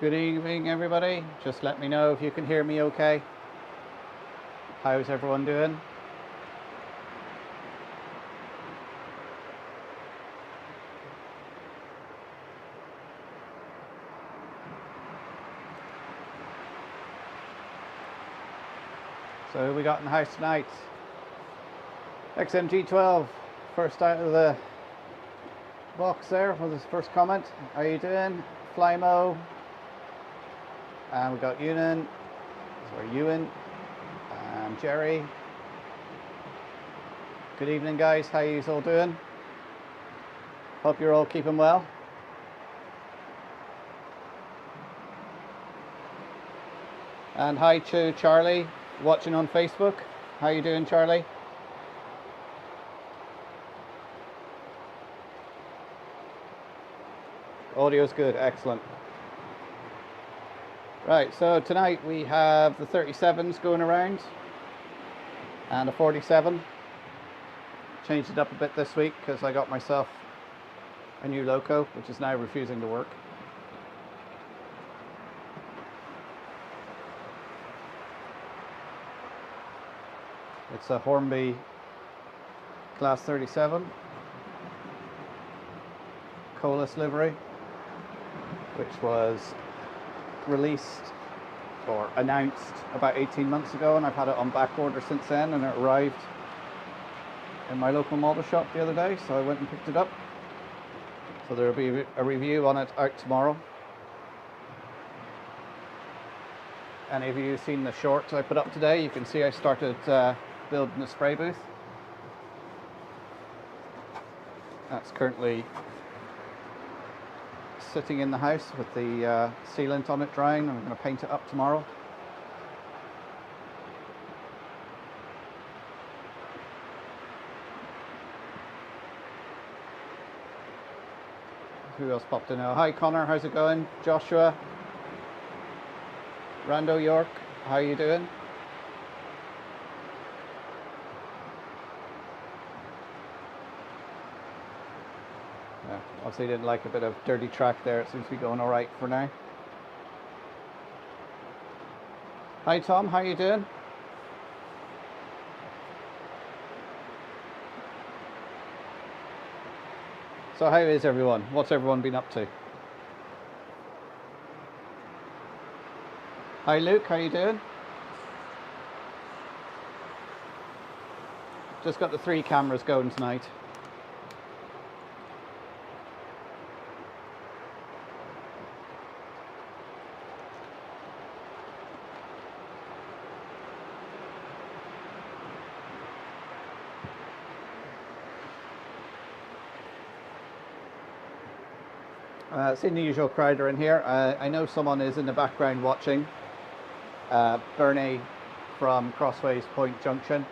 Good evening, everybody. Just let me know if you can hear me okay. How's everyone doing? So who we got in the house tonight? XMG12, first out of the box there was his first comment. How you doing? Flymo. And we got Ewan, and Jerry. Good evening, guys. How you all doing? Hope you're all keeping well. And hi to Charlie, watching on Facebook. How you doing, Charlie? Audio's good, excellent. Right, so tonight we have the 37s going around and a 47. Changed it up a bit this week because I got myself a new loco, which is now refusing to work. It's a Hornby Class 37 Colas livery, which was released or announced about 18 months ago, and I've had it on back order since then, and it arrived in my local model shop the other day, so I went and picked it up. So there will be a review on it out tomorrow. Any of you seen the shorts I put up today? You can see I started building a spray booth. That's currently sitting in the house with the sealant on it drying, and I'm going to paint it up tomorrow. Who else popped in now? Hi Connor, how's it going? Joshua, Rando York, how are you doing? Yeah, obviously didn't like a bit of dirty track there. It seems to be going all right for now. Hi Tom, how are you doing? So how is everyone? What's everyone been up to? Hi Luke, how you doing? Just got the 3 cameras going tonight. Seeing the usual crowd are in here. I know someone is in the background watching. Bernie from Crossways Point Junction.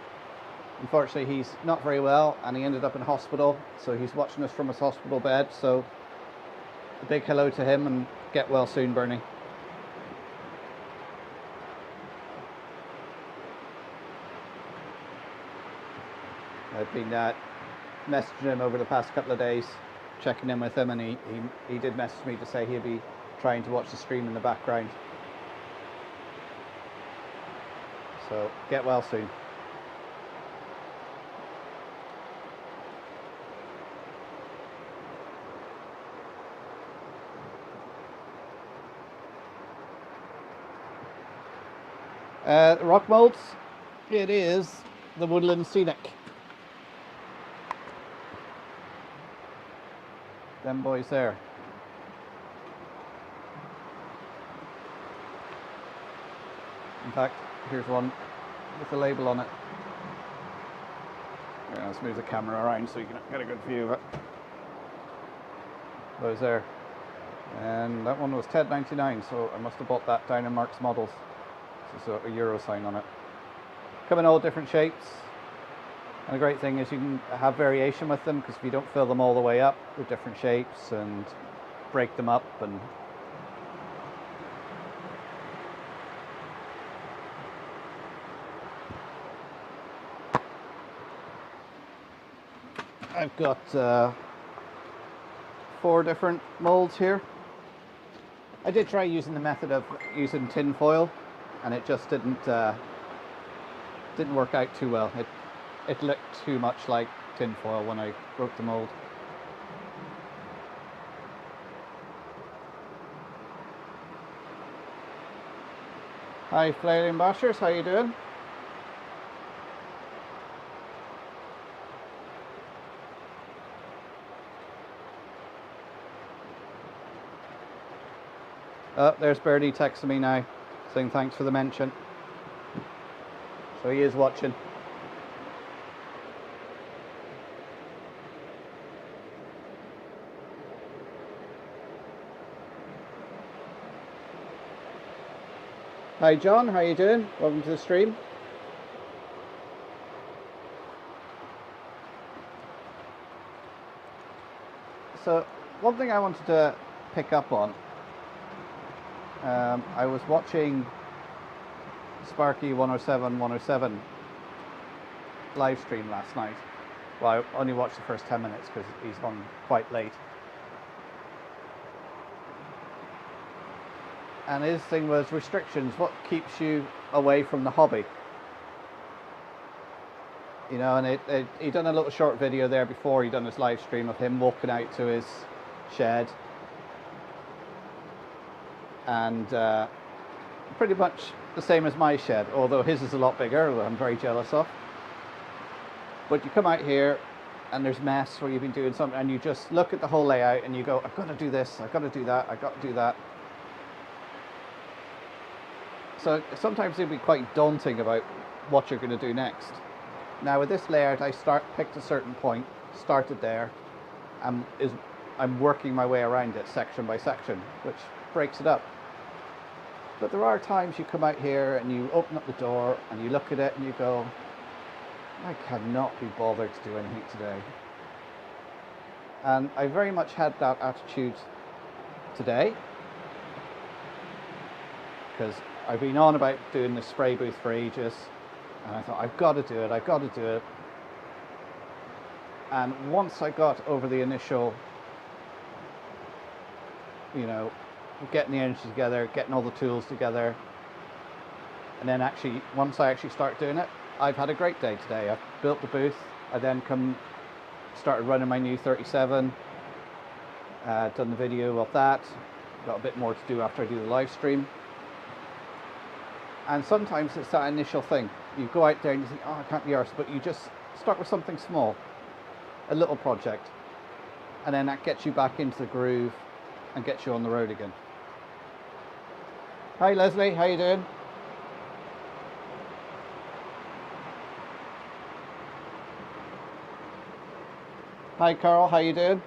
Unfortunately, he's not very well and he ended up in hospital, so he's watching us from his hospital bed. So a big hello to him and get well soon, Bernie. I've been messaging him over the past couple of days, checking in with him, and he did message me to say he'd be trying to watch the stream in the background. So get well soon. Rock molds, it is the Woodland Scenic. Them boys there. In fact, here's one with the label on it. Yeah, let's move the camera around so you can get a good view of it. Those there. And that one was £10.99, so I must have bought that down in Mark's Models. There's a euro sign on it. Come in all different shapes. And the great thing is you can have variation with them, because if you don't fill them all the way up with different shapes and break them up, and I've got 4 different molds here. I did try using the method of using tin foil, and it just didn't work out too well. It looked too much like tin foil when I broke the mold. Hi Flailing Bashers, how you doing? Oh, there's Bertie texting me now, saying thanks for the mention. So he is watching. Hi John, how you doing? Welcome to the stream. So one thing I wanted to pick up on, I was watching Sparky 107 live stream last night. Well, I only watched the first 10 minutes because he's on quite late. And his thing was restrictions. What keeps you away from the hobby? You know, and he done a little short video there before he done his live stream of him walking out to his shed. And pretty much the same as my shed, although his is a lot bigger, which I'm very jealous of. But you come out here and there's mess where you've been doing something, and you just look at the whole layout and you go, I've got to do this, I've got to do that, I've got to do that. So sometimes it'd be quite daunting about what you're going to do next. Now with this layout, I picked a certain point, started there, and I'm working my way around it section by section, which breaks it up. But there are times you come out here and you open up the door and you look at it and you go, I cannot be bothered to do anything today. And I very much had that attitude today, because I've been on about doing the spray booth for ages, and I thought, I've got to do it, I've got to do it. And once I got over the initial, you know, getting the energy together, getting all the tools together, and then actually, once I actually start doing it, I've had a great day today. I've built the booth, I then started running my new 37, done the video of that, got a bit more to do after I do the live stream. And sometimes it's that initial thing. You go out there and you think, oh, I can't be arsed, but you just start with something small, a little project, and then that gets you back into the groove and gets you on the road again. Hi Leslie, how you doing? Hi Carl, how you doing?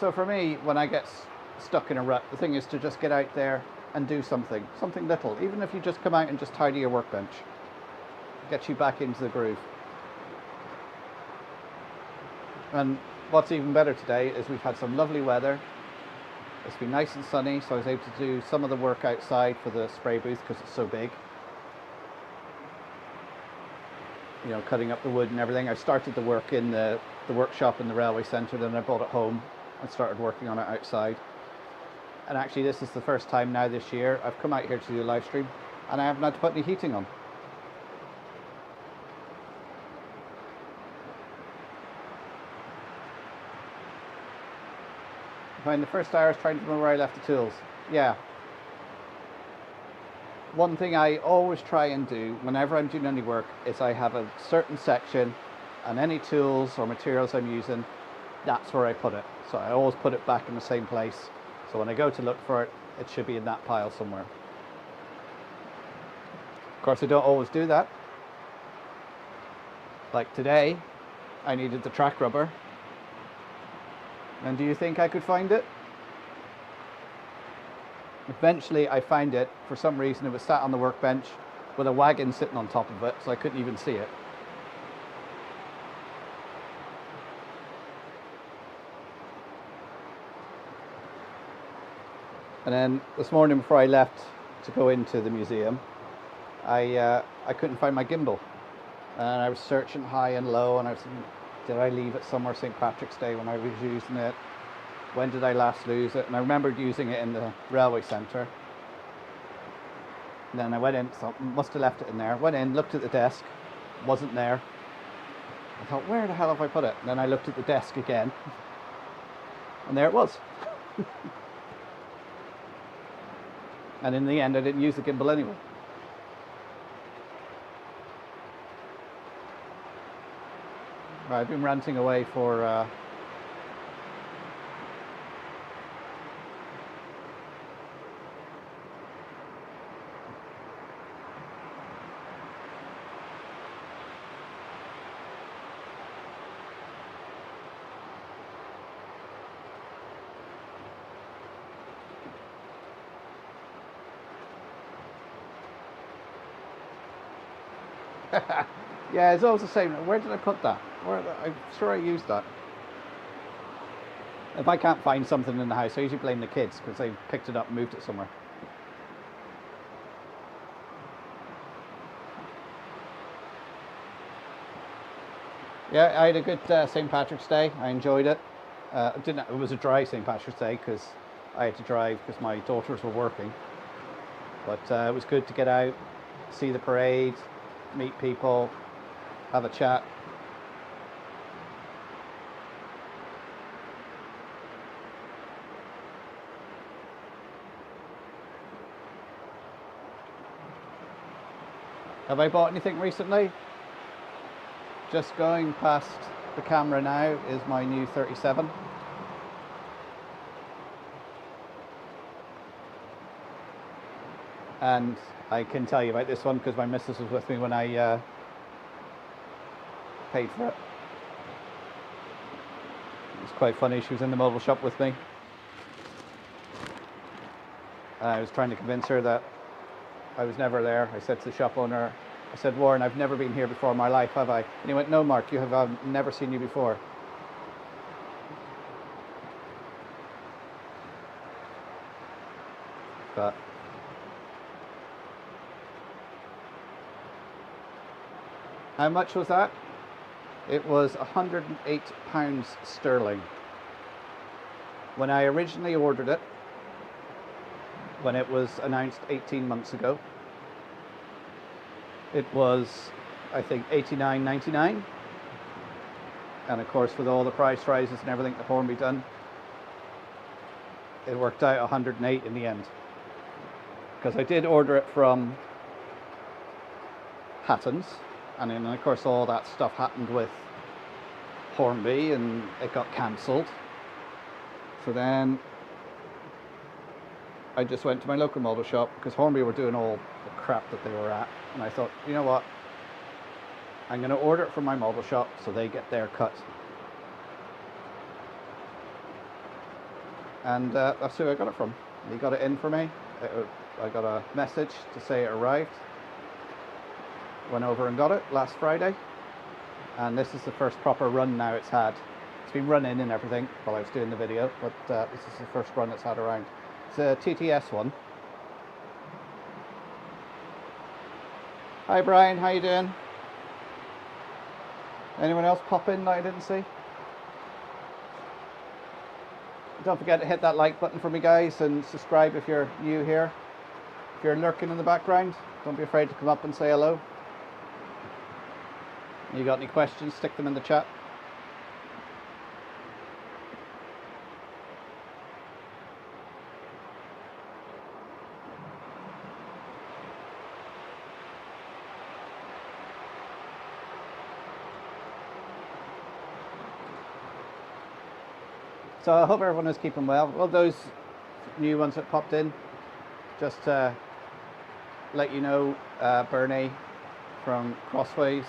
So for me, when I get stuck in a rut, the thing is to just get out there and do something little. Even if you just come out and just tidy your workbench, get you back into the groove. And what's even better today is we've had some lovely weather. It's been nice and sunny, so I was able to do some of the work outside for the spray booth because it's so big. You know, cutting up the wood and everything. I started the work in the workshop in the railway centre, then I brought it home and started working on it outside. And actually this is the first time now this year I've come out here to do a live stream and I haven't had to put any heating on. I find the first hour is trying to remember where I left the tools. Yeah. One thing I always try and do whenever I'm doing any work is I have a certain section, and any tools or materials I'm using, that's where I put it. So I always put it back in the same place. So when I go to look for it, it should be in that pile somewhere. Of course, I don't always do that. Like today, I needed the track rubber. And do you think I could find it? Eventually I found it. For some reason it was sat on the workbench with a wagon sitting on top of it, so I couldn't even see it. And then this morning before I left to go into the museum, I couldn't find my gimbal. And I was searching high and low, and I was thinking, did I leave it somewhere St. Patrick's Day when I was using it? When did I last lose it? And I remembered using it in the railway centre. And then I went in, so must have left it in there. Went in, looked at the desk, wasn't there. I thought, where the hell have I put it? And then I looked at the desk again, and there it was. And in the end, I didn't use the gimbal anyway. I've been ranting away for yeah, it's always the same. Where did I put that? I'm sure I used that. If I can't find something in the house, I usually blame the kids because they picked it up and moved it somewhere. Yeah, I had a good St. Patrick's Day. I enjoyed it. It was a dry St. Patrick's Day because I had to drive because my daughters were working. But it was good to get out, see the parade, meet people, have a chat. Have I bought anything recently? Just going past the camera now is my new 37. And I can tell you about this one because my missus was with me when I paid for it. It was quite funny. She was in the mobile shop with me. I was trying to convince her that I was never there. I said to the shop owner, I said, Warren, I've never been here before in my life, have I? And he went, no, Mark, you have. I've never seen you before. But how much was that? It was £108 sterling. When I originally ordered it, when it was announced 18 months ago, it was, I think, $89.99. And of course, with all the price rises and everything that Hornby done, it worked out 108 in the end. Because I did order it from Hatton's, and then of course all that stuff happened with Hornby and it got cancelled. So then I just went to my local model shop because Hornby were doing all the crap that they were at, and I thought, you know what, I'm going to order it from my model shop so they get their cut. And that's who I got it from. He got it in for me. I got a message to say it arrived. Went over and got it last Friday, and this is the first proper run now it's had. It's been running and everything while I was doing the video, but this is the first run it's had around. It's a TTS one. Hi Brian, how you doing? Anyone else pop in that I didn't see? Don't forget to hit that like button for me, guys, and subscribe if you're new here. If you're lurking in the background, don't be afraid to come up and say hello. You got any questions, stick them in the chat. So I hope everyone is keeping well. Well, those new ones that popped in, just to let you know, Bernie from Crossways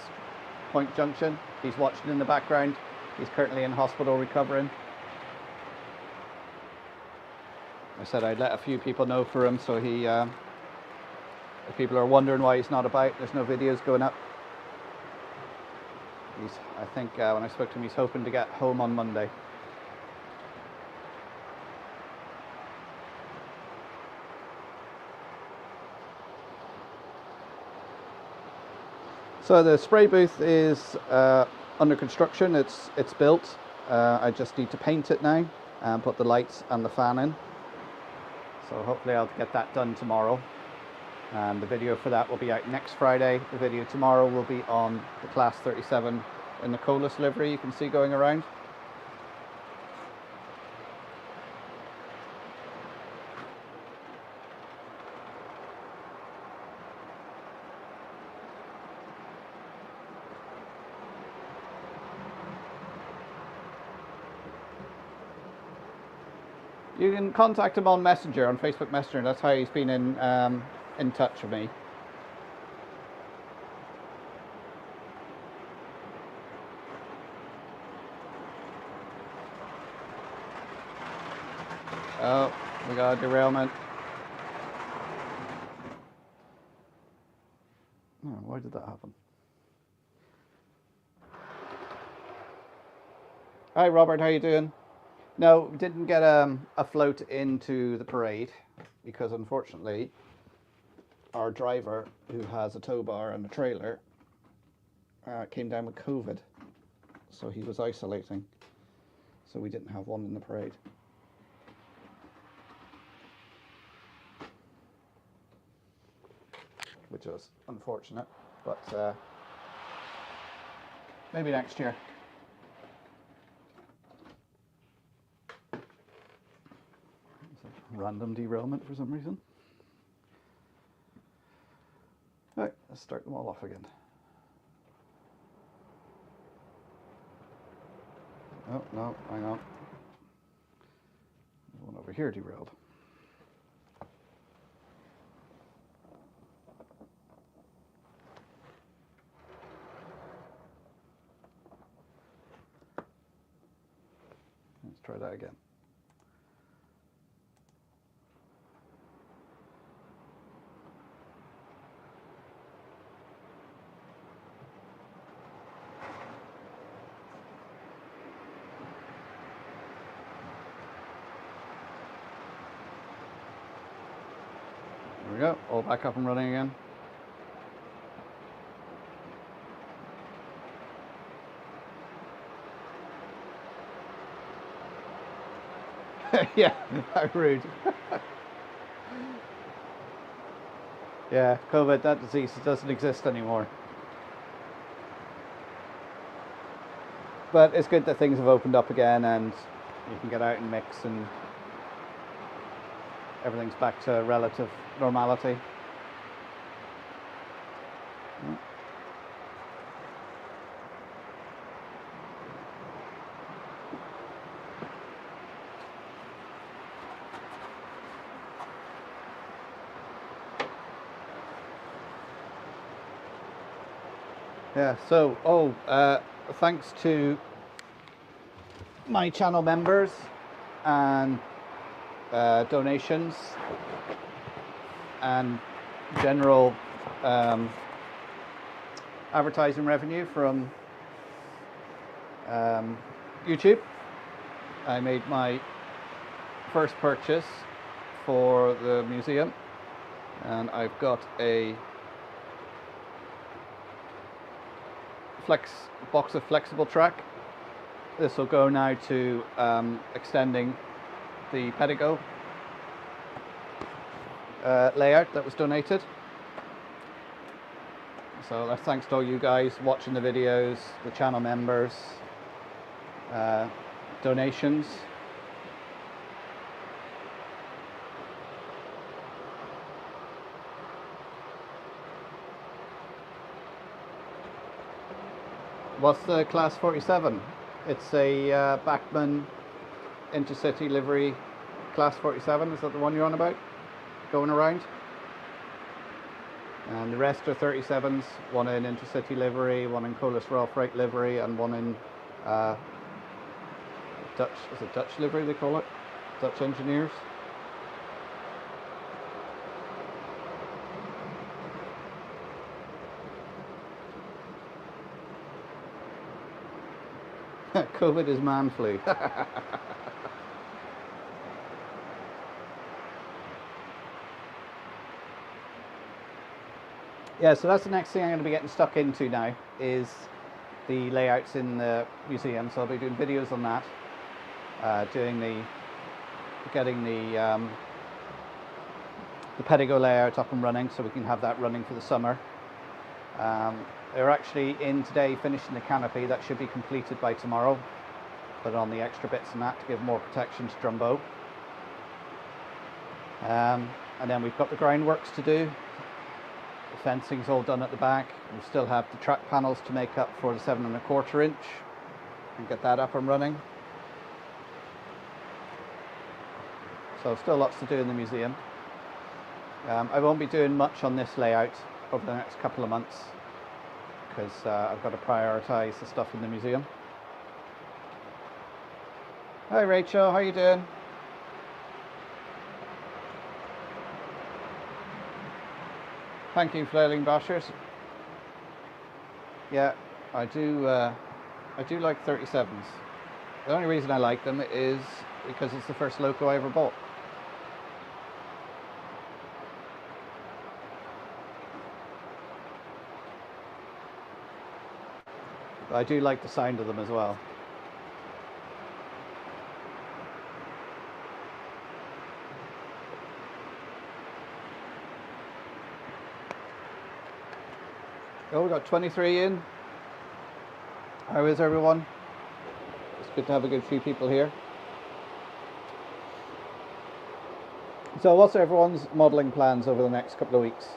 Point Junction, he's watching in the background. He's currently in hospital recovering. I said I'd let a few people know for him, so he, if people are wondering why he's not about, there's no videos going up. I think when I spoke to him, he's hoping to get home on Monday. So the spray booth is under construction. It's built. I just need to paint it now and put the lights and the fan in. So hopefully I'll get that done tomorrow. And the video for that will be out next Friday. The video tomorrow will be on the Class 37 in the Colas livery you can see going around. You can contact him on Messenger, on Facebook Messenger. That's how he's been in touch with me. Oh, we got a derailment. Oh, why did that happen? Hi Robert, how you doing? No, we didn't get a float into the parade because unfortunately our driver, who has a tow bar and a trailer, came down with COVID, so he was isolating, so we didn't have one in the parade. Which was unfortunate, but maybe next year. Random derailment for some reason. Right, let's start them all off again. Oh, no, hang on. There's one over here derailed. Let's try that again. There we go, all back up and running again. Yeah, how rude. Yeah, COVID, that disease doesn't exist anymore. But it's good that things have opened up again and you can get out and mix and everything's back to relative normality. Yeah, so, thanks to my channel members and donations and general advertising revenue from YouTube. I made my first purchase for the museum, and I've got a box of flexible track. This will go now to extending the pedigo layout that was donated. So that's thanks to all you guys watching the videos, the channel members, donations. What's the Class 47? It's a Bachmann intercity livery Class 47. Is that the one you're on about? Going around? And the rest are 37s. One in intercity livery, one in Colas Royal Freight livery, and one in Dutch. Is it Dutch livery they call it? Dutch engineers. COVID is man flu. Yeah, so that's the next thing I'm going to be getting stuck into now, is the layouts in the museum. So I'll be doing videos on that, getting the Pedigo layout up and running, so we can have that running for the summer. They're actually in today finishing the canopy. That should be completed by tomorrow. Put on the extra bits and that to give more protection to Drumbo. And then we've got the groundworks to do. The fencing's all done at the back. We still have the track panels to make up for the 7 1/4 inch and get that up and running. So still lots to do in the museum. I won't be doing much on this layout over the next couple of months because I've got to prioritise the stuff in the museum. Hi Rachel, how you doing? Thank you, Flailing Bashers. Yeah, I do like 37s. The only reason I like them is because it's the first loco I ever bought. But I do like the sound of them as well. Oh, we got 23 in. How is everyone? It's good to have a good few people here. So what's everyone's modelling plans over the next couple of weeks?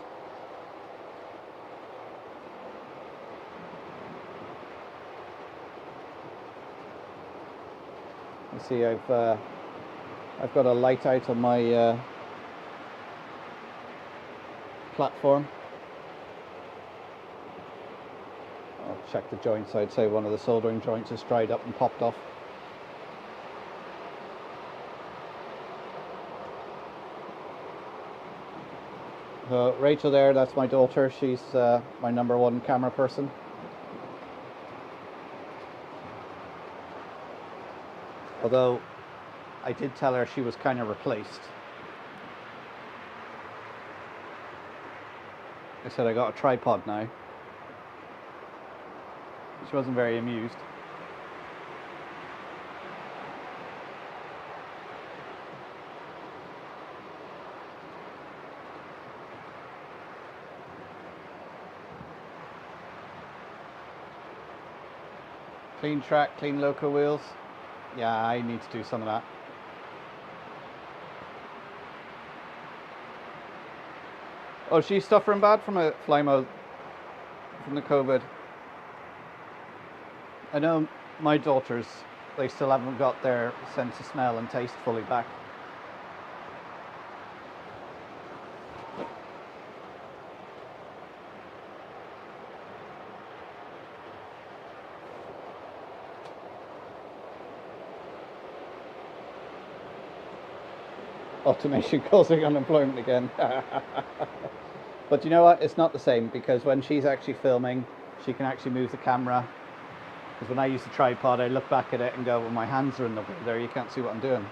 You see, I've got a light out on my platform. I'll check the joints. I'd say one of the soldering joints is dried up and popped off. Rachel there, that's my daughter. She's my #1 camera person. Although I did tell her she was kind of replaced. I said I got a tripod now. She wasn't very amused. Clean track, clean loco wheels. Yeah, I need to do some of that. Oh, she's suffering bad from a fly mode, from the COVID. I know my daughters, they still haven't got their sense of smell and taste fully back. Automation causing unemployment again. But you know what? It's not the same, because when she's actually filming, she can actually move the camera. Because when I use the tripod, I look back at it and go, well, my hands are in the way there, you can't see what I'm doing.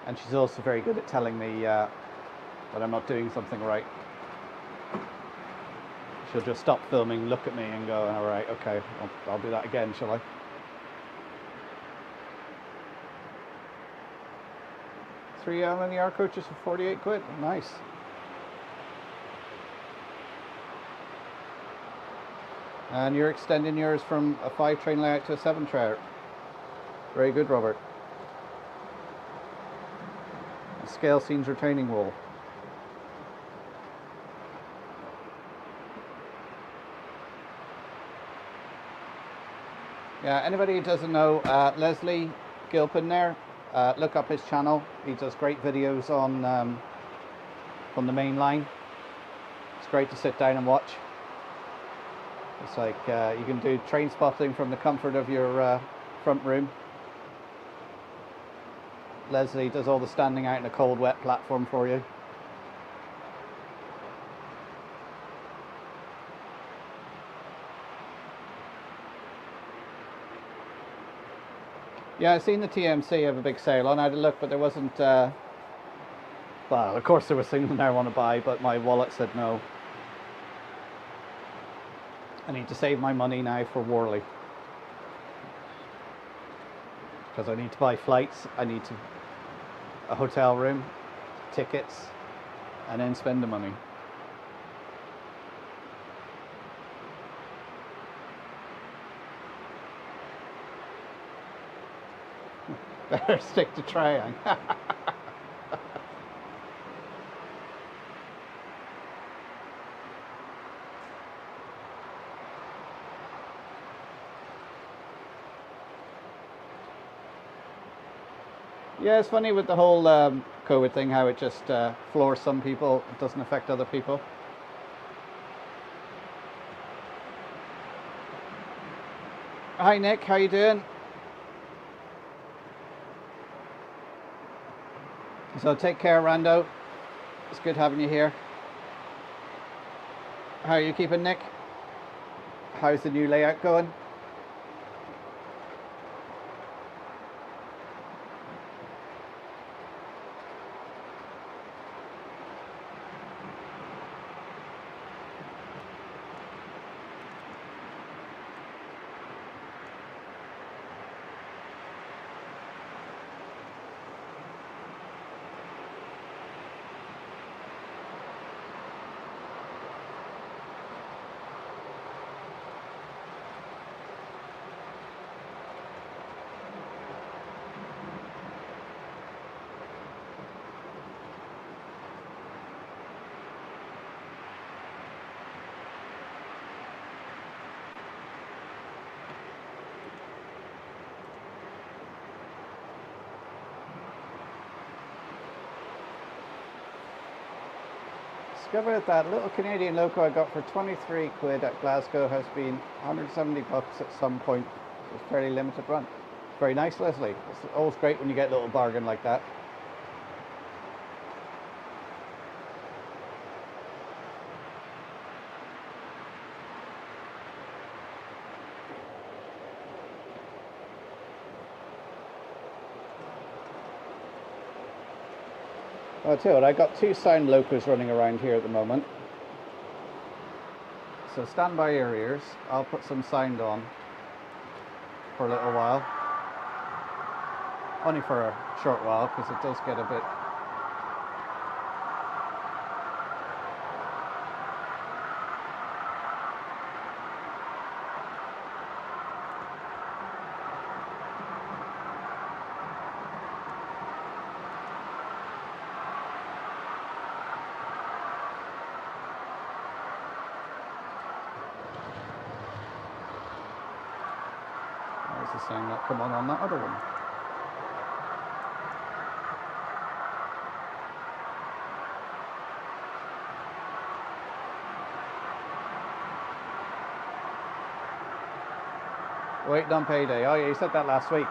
And she's also very good at telling me that I'm not doing something right. She'll just stop filming, look at me and go, all right, okay, I'll do that again, shall I? Three linear coaches for 48 quid, nice. And you're extending yours from a 5-train layout to a 7-train. Very good, Robert. A scale scenes retaining wall. Yeah, anybody who doesn't know Leslie Gilpin there, look up his channel. He does great videos on from the main line. It's great to sit down and watch. It's like you can do train spotting from the comfort of your front room. Leslie does all the standing out in a cold, wet platform for you. Yeah, I've seen the TMC have a big sale on. I had a look, but there wasn't. Well, of course there was things in there I want to buy, but my wallet said no. I need to save my money now for Worley, because I need to buy flights. I need a hotel room, tickets, and then spend the money. Better stick to trying. Yeah, it's funny with the whole COVID thing, how it just floors some people, it doesn't affect other people. Hi Nick, how you doing? So take care, Rando. It's good having you here. How are you keeping, Nick? How's the new layout going? Discovered that little Canadian loco I got for 23 quid at Glasgow has been 170 bucks at some point. It's a fairly limited run. Very nice, Leslie. It's always great when you get a little bargain like that. I'll tell you what, I got two sound locos running around here at the moment. So stand by your ears. I'll put some sound on for a little while. Only for a short while, because it does get a bit... There's the sound not come on that other one. Waiting on payday. Oh yeah, you said that last week.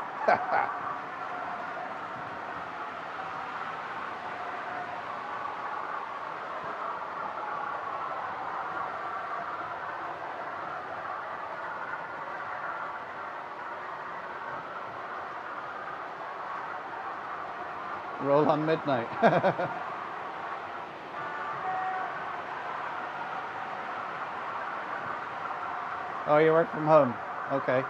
Roll on midnight. Oh, you work from home. Okay.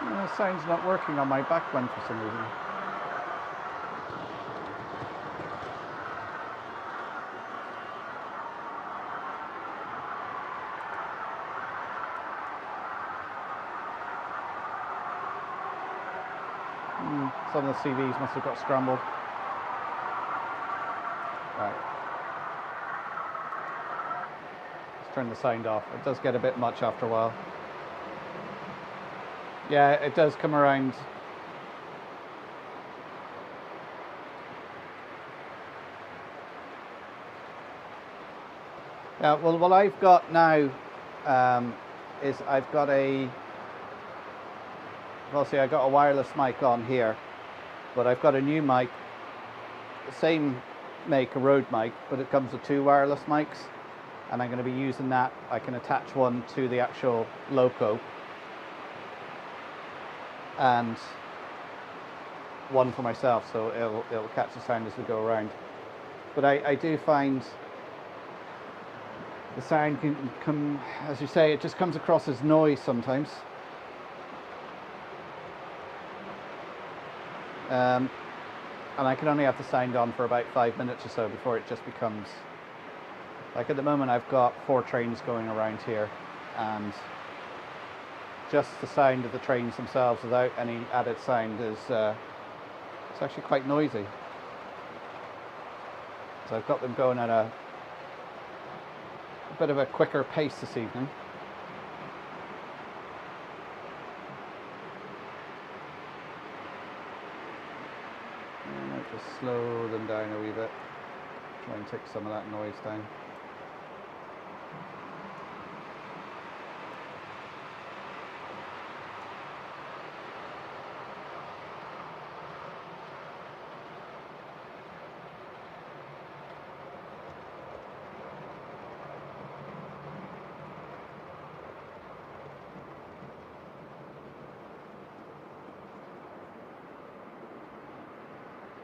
The sound's not working on my back one for some reason. Some of the CVs must have got scrambled. Right. Let's turn the sound off. It does get a bit much after a while. Yeah, it does come around. Well, what I've got now is I've got a, well, see, I got a wireless mic on here, but I've got a new mic, the same make, a Rode mic, but it comes with 2 wireless mics, and I'm going to be using that. I can attach one to the actual loco and one for myself, so it'll catch the sound as we go around. But I do find the sound can come, as you say, it just comes across as noise sometimes. And I can only have the sound on for about 5 minutes or so before it just becomes, like at the moment I've got 4 trains going around here, and just the sound of the trains themselves without any added sound is it's actually quite noisy. So I've got them going at a bit of a quicker pace this evening. I might just slow them down a wee bit, try and take some of that noise down.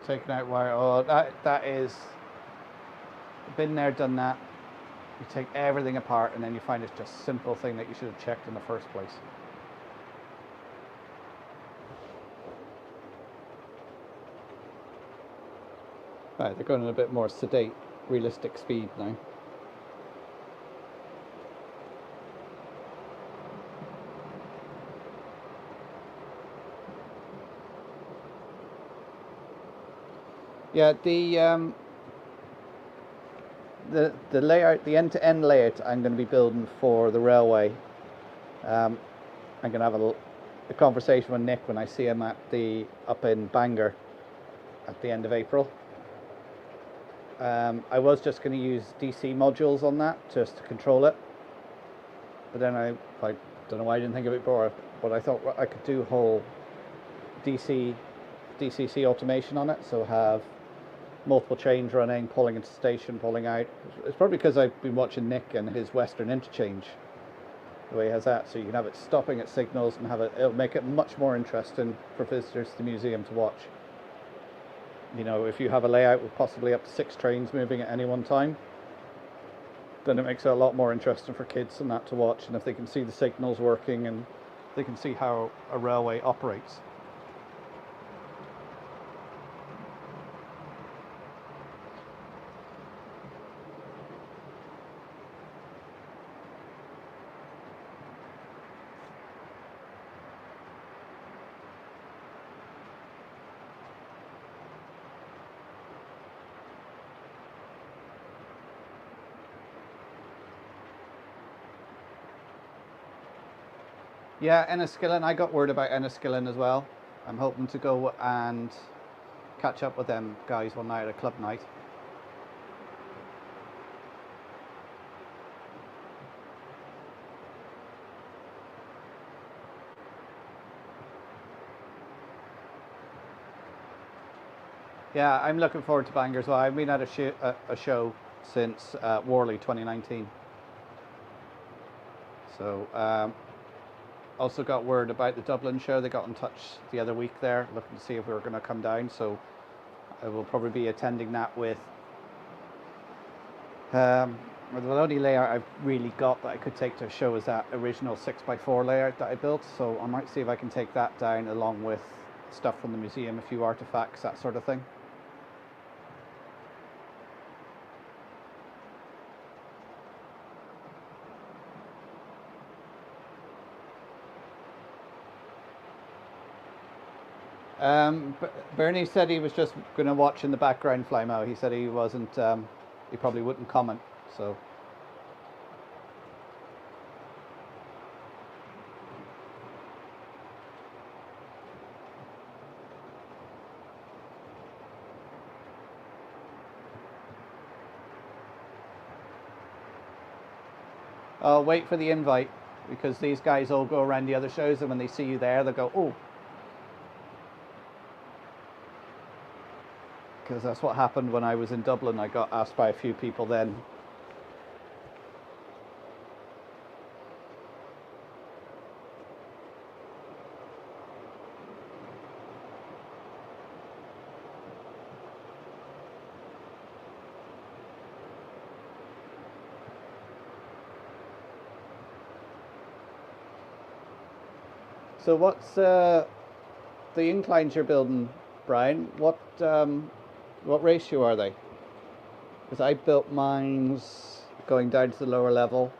Taking out wire, oh, that is, been there, done that. You take everything apart and then you find it's just a simple thing that you should have checked in the first place. Right, they're going at a bit more sedate, realistic speed now. Yeah, the layout, the end-to-end layout I'm going to be building for the railway. I'm going to have a conversation with Nick when I see him up in Bangor at the end of April. I was just going to use DC modules on that just to control it, but then I don't know why I didn't think of it before, but I thought I could do whole DCC automation on it, so have multiple chains running, pulling into station, pulling out. It's probably because I've been watching Nick and his Western interchange, the way he has that, so you can have it stopping at signals and it'll make it much more interesting for visitors to the museum to watch. You know, if you have a layout with possibly up to 6 trains moving at any one time, then it makes it a lot more interesting for kids and that to watch, and if they can see the signals working and they can see how a railway operates. Yeah, Enniskillen, I got word about Enniskillen as well. I'm hoping to go and catch up with them guys one night at a club night. Yeah, I'm looking forward to Bangor as well. I've been at a show since Worley 2019. So, also got word about the Dublin show. They got in touch the other week there, looking to see if we were going to come down. So I will probably be attending that with the only layout I've really got that I could take to a show is that original 6x4 layout that I built. So I might see if I can take that down along with stuff from the museum, a few artifacts, that sort of thing. Bernie said he was just going to watch in the background, Flymo. He said he wasn't, he probably wouldn't comment, so. I'll wait for the invite, because these guys all go around the other shows, and when they see you there, they'll go, oh. Because that's what happened when I was in Dublin. I got asked by a few people then. So what's the inclines you're building, Brian? What ratio are they? Because I built mines going down to the lower level.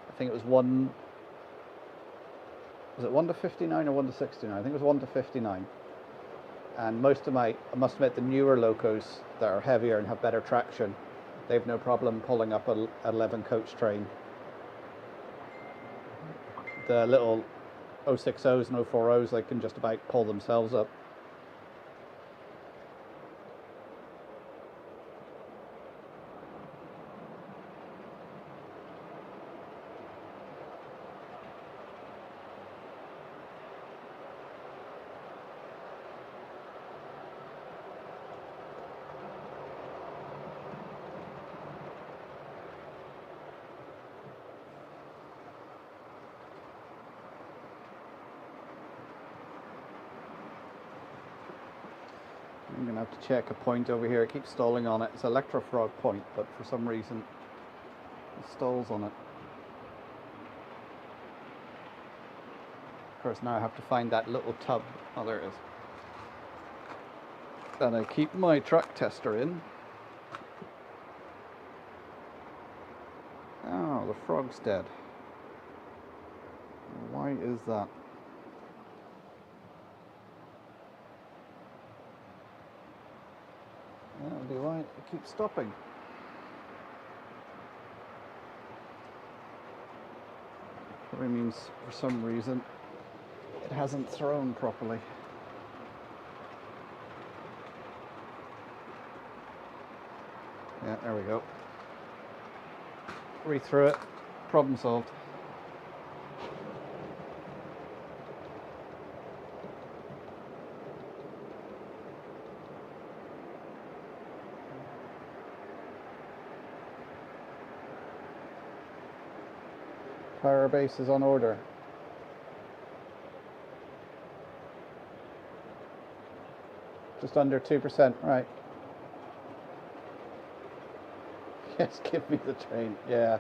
I think it was one. Was it 1 to 59 or 1 to 69? I think it was 1 to 59. And most of I must admit, the newer locos that are heavier and have better traction, they've no problem pulling up a 11 coach train. The little 060s and 040s, they can just about pull themselves up. I'm going to have to check a point over here. It keeps stalling on it. It's Electrofrog point, but for some reason it stalls on it. Of course, now I have to find that little tub. Oh, there it is. And I keep my track tester in. Oh, the frog's dead. Why is that? That'll be why it keeps stopping. Probably means for some reason it hasn't thrown properly. Yeah, there we go. Read through it. Problem solved. Power base is on order. Just under 2%, right. Yes, give me the train, yeah.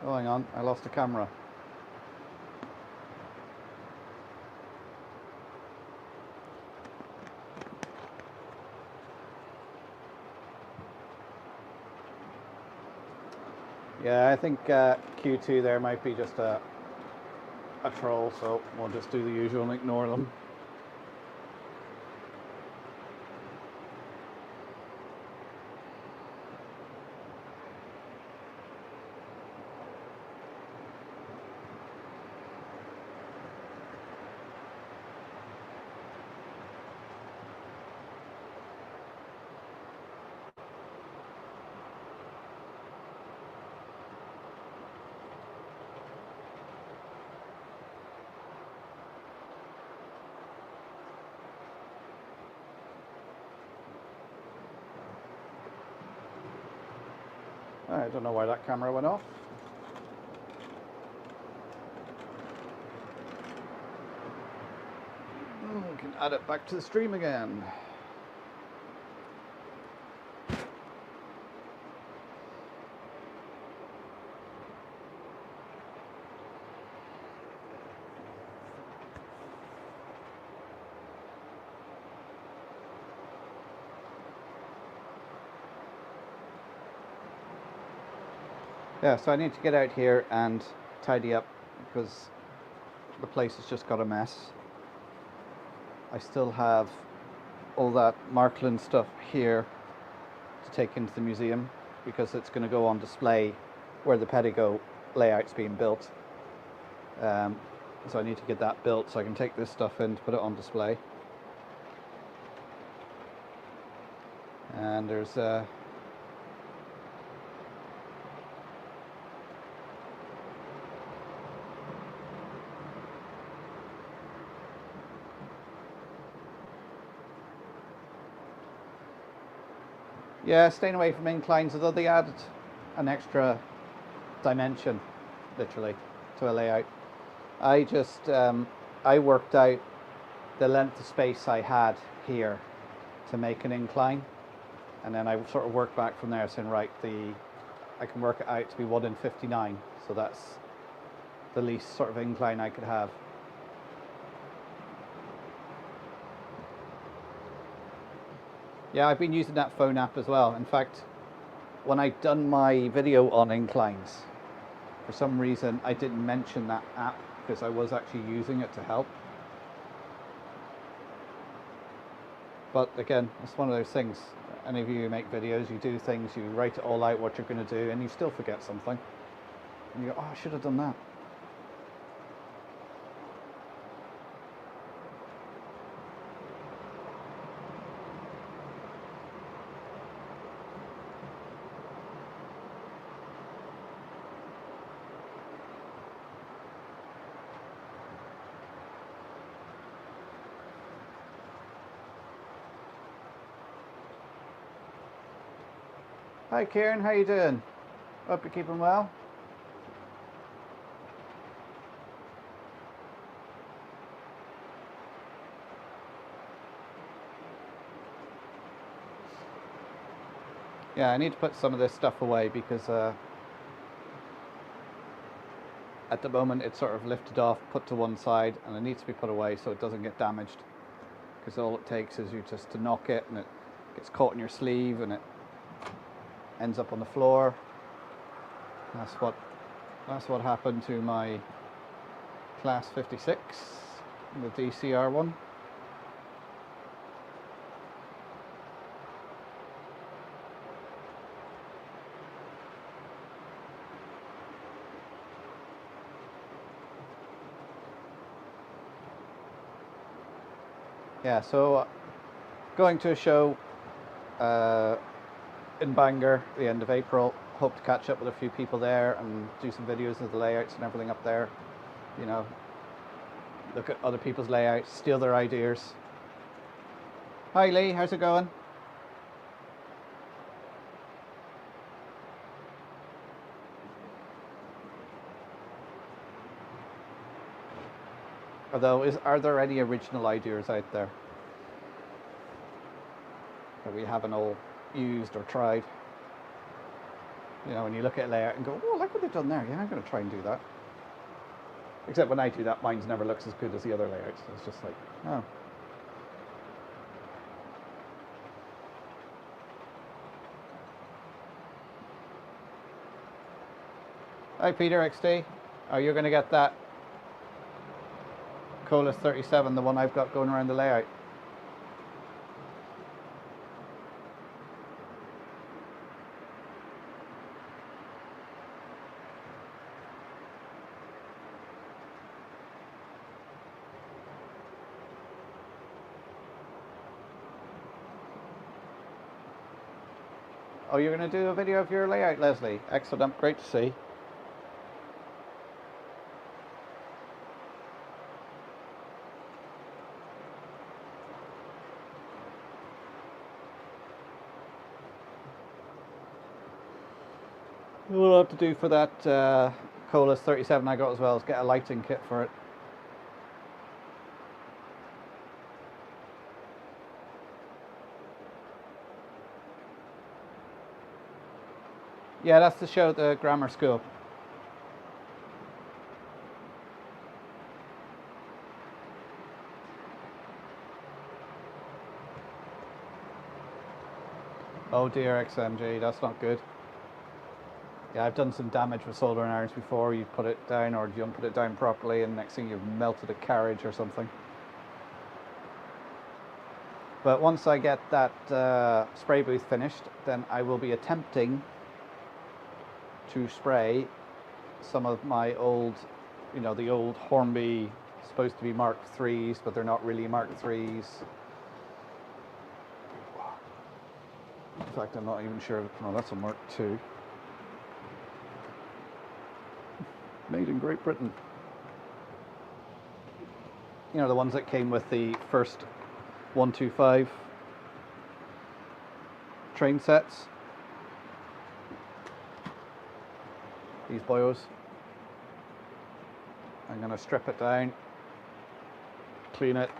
Oh, hang on, I lost the camera. Yeah, I think Q2 there might be just a troll, so we'll just do the usual and ignore them. I don't know why that camera went off. We can add it back to the stream again. Yeah, so I need to get out here and tidy up because the place has just got a mess. I still have all that Markland stuff here to take into the museum because it's going to go on display where the Pedigo layout's being built. So I need to get that built so I can take this stuff in to put it on display. And there's yeah, staying away from inclines, although they added an extra dimension, literally, to a layout. I just, I worked out the length of space I had here to make an incline, and then I sort of worked back from there, saying, right, I can work it out to be 1 in 59, so that's the least sort of incline I could have. Yeah, I've been using that phone app as well. In fact, when I'd done my video on inclines, for some reason I didn't mention that app because I was actually using it to help. But again, it's one of those things. Any of you who make videos, you do things, you write it all out what you're going to do, and you still forget something. And you go, oh, I should have done that. Hi Kieran, how you doing? Hope you're keeping well. Yeah, I need to put some of this stuff away because at the moment it's sort of lifted off, put to one side, and it needs to be put away so it doesn't get damaged. Because all it takes is you just to knock it and it gets caught in your sleeve and it ends up on the floor. That's what happened to my Class 56, the DCR one. Yeah, so going to a show in Bangor at the end of April. Hope to catch up with a few people there and do some videos of the layouts and everything up there. You know, look at other people's layouts, steal their ideas. Hi Lee, how's it going? Although, are there any original ideas out there that we haven't all used or tried? You know, when you look at a layout and go, oh, look what they've done there. Yeah, I'm going to try and do that. Except when I do that, mine never looks as good as the other layouts. It's just like, oh. Hi, Peter XD. Oh, you're going to get that Colas 37, the one I've got going around the layout. Oh, you're going to do a video of your layout, Leslie? Excellent, great to see. What we'll have to do for that Colas 37 I got as well is get a lighting kit for it. Yeah, that's the show at the grammar school. Oh dear, XMG, that's not good. Yeah, I've done some damage with soldering irons before. You put it down or you don't put it down properly and next thing you've melted a carriage or something. But once I get that spray booth finished, then I will be attempting to spray some of my old, you know, the old Hornby, supposed to be Mark IIIs, but they're not really Mark IIIs. In fact, I'm not even sure. No, that's a Mark II. Made in Great Britain. You know, the ones that came with the first 125 train sets. These boyos. I'm going to strip it down, clean it,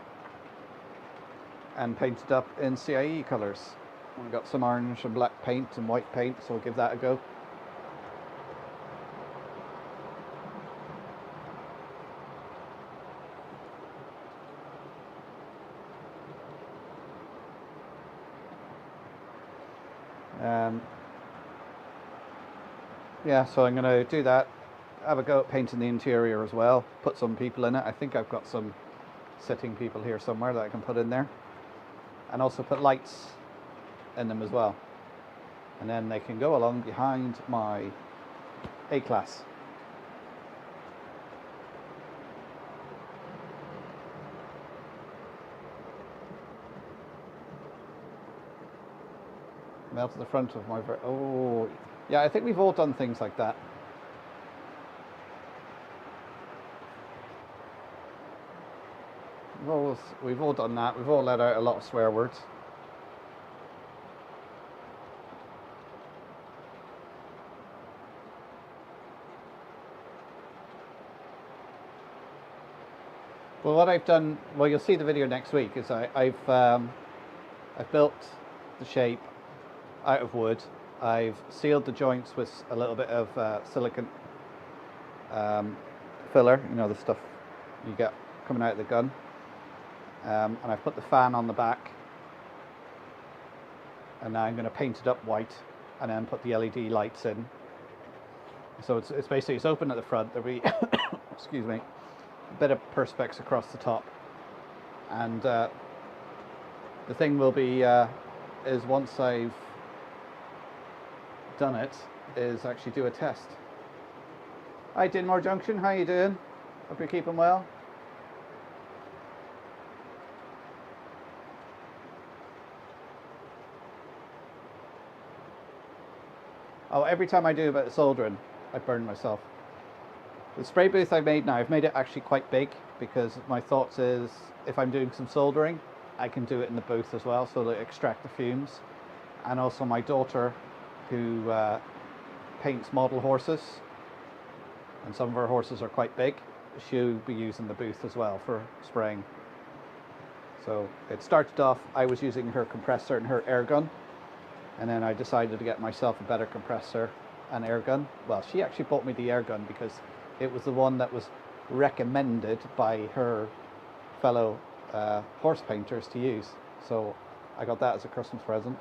and paint it up in CIE colours. We've got some orange and black paint and white paint, so we'll give that a go. Yeah, so I'm going to do that, have a go at painting the interior as well, put some people in it. I think I've got some sitting people here somewhere that I can put in there, and also put lights in them as well, and then they can go along behind my A-Class. Melt to the front of my... Oh, yeah, I think we've all done things like that. We've all done that. We've all let out a lot of swear words. Well, what I've done, well, you'll see the video next week, is I've built the shape out of wood. I've sealed the joints with a little bit of silicone filler, you know, the stuff you get coming out of the gun. And I've put the fan on the back, and now I'm going to paint it up white and then put the LED lights in. So it's basically, it's open at the front. There'll be excuse me, a bit of perspex across the top, and the thing will be is once I've done it, is actually do a test. Hi Dinmore Junction, how you doing? Hope you're keeping well. Oh, every time I do a bit of soldering, I burn myself. The spray booth I've made now, I've made it actually quite big, because my thoughts is, if I'm doing some soldering, I can do it in the booth as well, so to extract the fumes. And also my daughter, who paints model horses, and some of her horses are quite big, she'll be using the booth as well for spraying. So it started off, I was using her compressor and her air gun, and then I decided to get myself a better compressor and air gun. Well, she actually bought me the air gun because it was the one that was recommended by her fellow horse painters to use. So I got that as a Christmas present.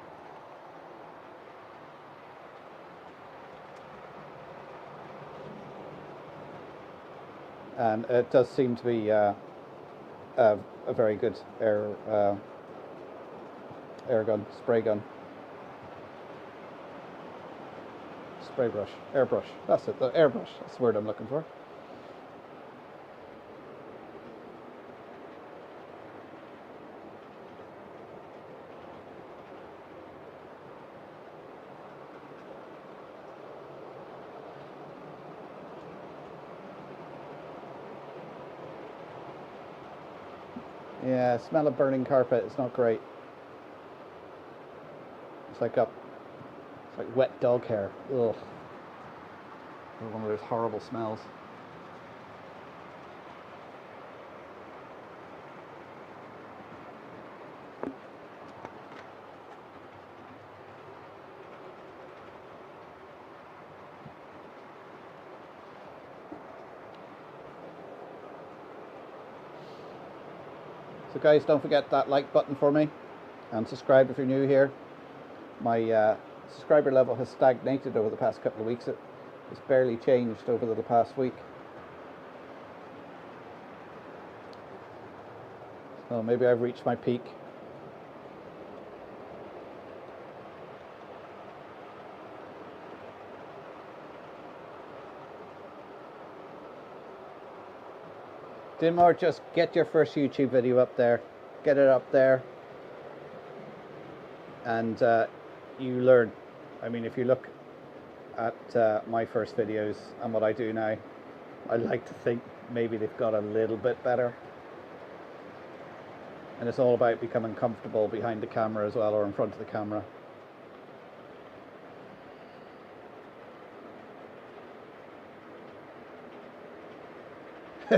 And it does seem to be a very good air gun, spray gun. Spray brush, airbrush, that's it, the airbrush, that's the word I'm looking for. Yeah, smell of burning carpet, it's not great. It's like wet dog hair. Ugh. One of those horrible smells. So guys, don't forget that like button for me, and subscribe if you're new here. My subscriber level has stagnated over the past couple of weeks. It's barely changed over the past week. So maybe I've reached my peak. Do more, just get your first YouTube video up there, get it up there, and you learn. I mean, if you look at my first videos and what I do now, I like to think maybe they've got a little bit better. And it's all about becoming comfortable behind the camera as well, or in front of the camera.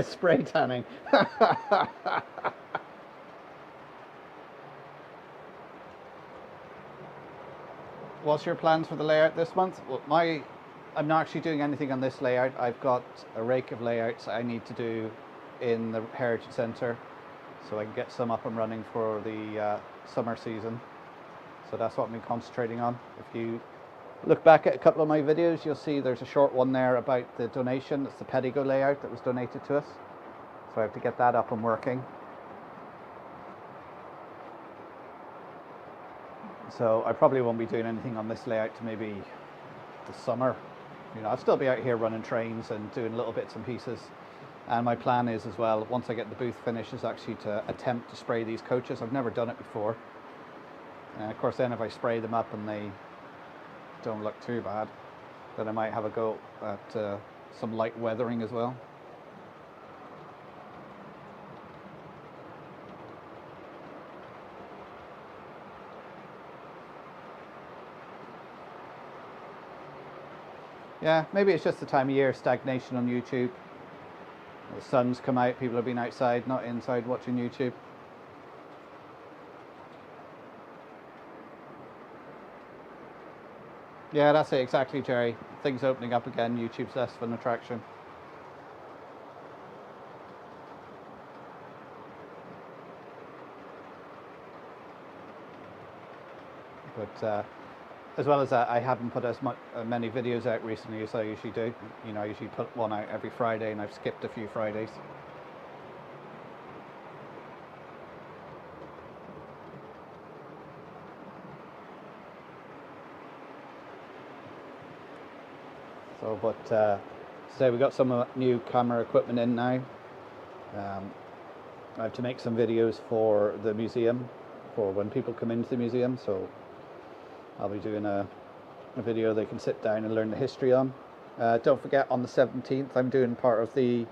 Spray tanning. What's your plans for the layout this month? Well, I'm not actually doing anything on this layout. I've got a rake of layouts I need to do in the Heritage Centre, so I can get some up and running for the summer season. So that's what I'm concentrating on. If you look back at a couple of my videos, you'll see there's a short one there about the donation. It's the Pedigo layout that was donated to us. So I have to get that up and working. So I probably won't be doing anything on this layout to maybe the summer. You know, I'll still be out here running trains and doing little bits and pieces. And my plan is as well, once I get the booth finished, is actually to attempt to spray these coaches. I've never done it before. And of course then if I spray them up and they don't look too bad, then I might have a go at some light weathering as well. Yeah, maybe it's just the time of year, stagnation on YouTube. The sun's come out, people have been outside, not inside watching YouTube. Yeah, that's it, exactly, Jerry. Things opening up again, YouTube's less of an attraction. But as well as that, I haven't put as many videos out recently as I usually do. You know, I usually put one out every Friday, and I've skipped a few Fridays. So, but so we got some new camera equipment in now. I have to make some videos for the museum, for when people come into the museum. So I'll be doing a video they can sit down and learn the history on. Don't forget, on the 17th I'm doing part of the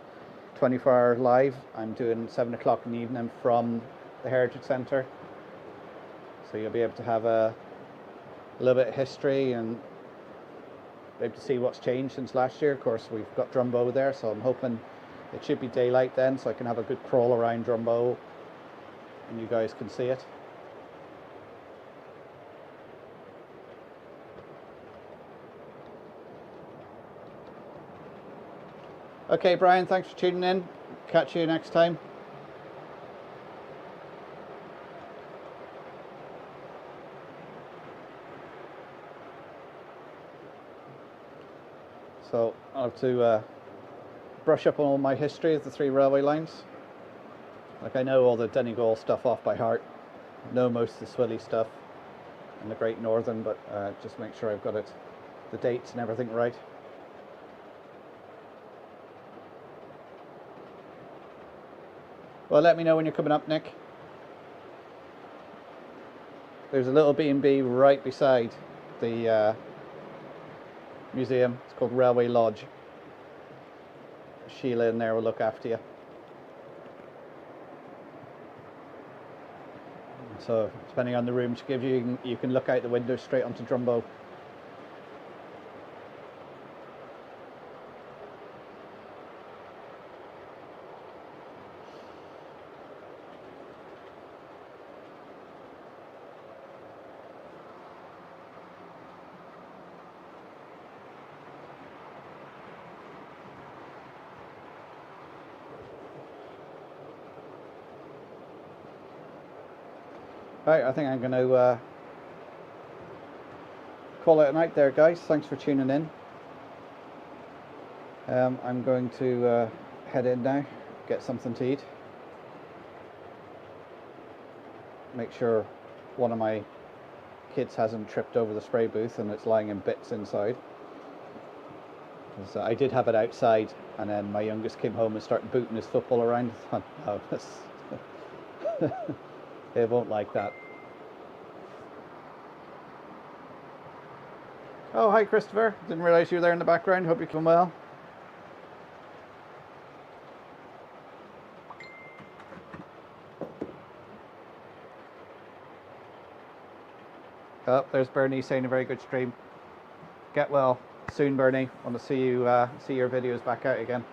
24-hour live. I'm doing 7 o'clock in the evening from the Heritage Centre. So you'll be able to have a little bit of history and be able to see what's changed since last year. Of course, we've got Drumbo there, so I'm hoping it should be daylight then, so I can have a good crawl around Drumbo and you guys can see it. Okay, Brian, thanks for tuning in. Catch you next time. So I'll have to brush up on all my history of the 3 railway lines. Like, I know all the Donegal stuff off by heart. I know most of the Swilly stuff and the Great Northern, but just make sure I've got the dates and everything right. Well, let me know when you're coming up, Nick. There's a little B&B right beside the museum. It's called Railway Lodge. Sheila in there will look after you. So, depending on the room she gives you, you can look out the window straight onto Drumbo. Right, I think I'm going to call it a night there, guys. Thanks for tuning in. I'm going to head in now, get something to eat. Make sure one of my kids hasn't tripped over the spray booth and it's lying in bits inside. So I did have it outside, and then my youngest came home and started booting his football around. Oh, no, they won't like that. Oh, hi Christopher. Didn't realise you were there in the background. Hope you're doing well. Oh, there's Bernie saying a very good stream. Get well soon, Bernie. Want to see you see your videos back out again.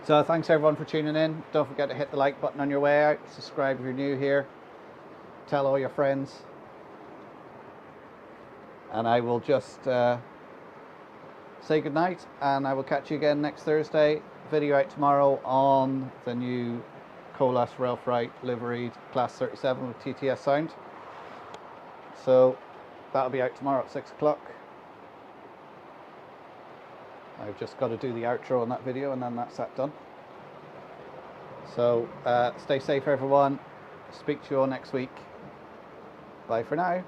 So thanks everyone for tuning in. Don't forget to hit the like button on your way out. Subscribe if you're new here. Tell all your friends. And I will just say goodnight, and I will catch you again next Thursday. Video out tomorrow on the new Colas Rail Freight liveried Class 37 with TTS sound. So that'll be out tomorrow at 6 o'clock. I've just got to do the outro on that video, and then that's that done. So stay safe everyone. Speak to you all next week. Bye for now.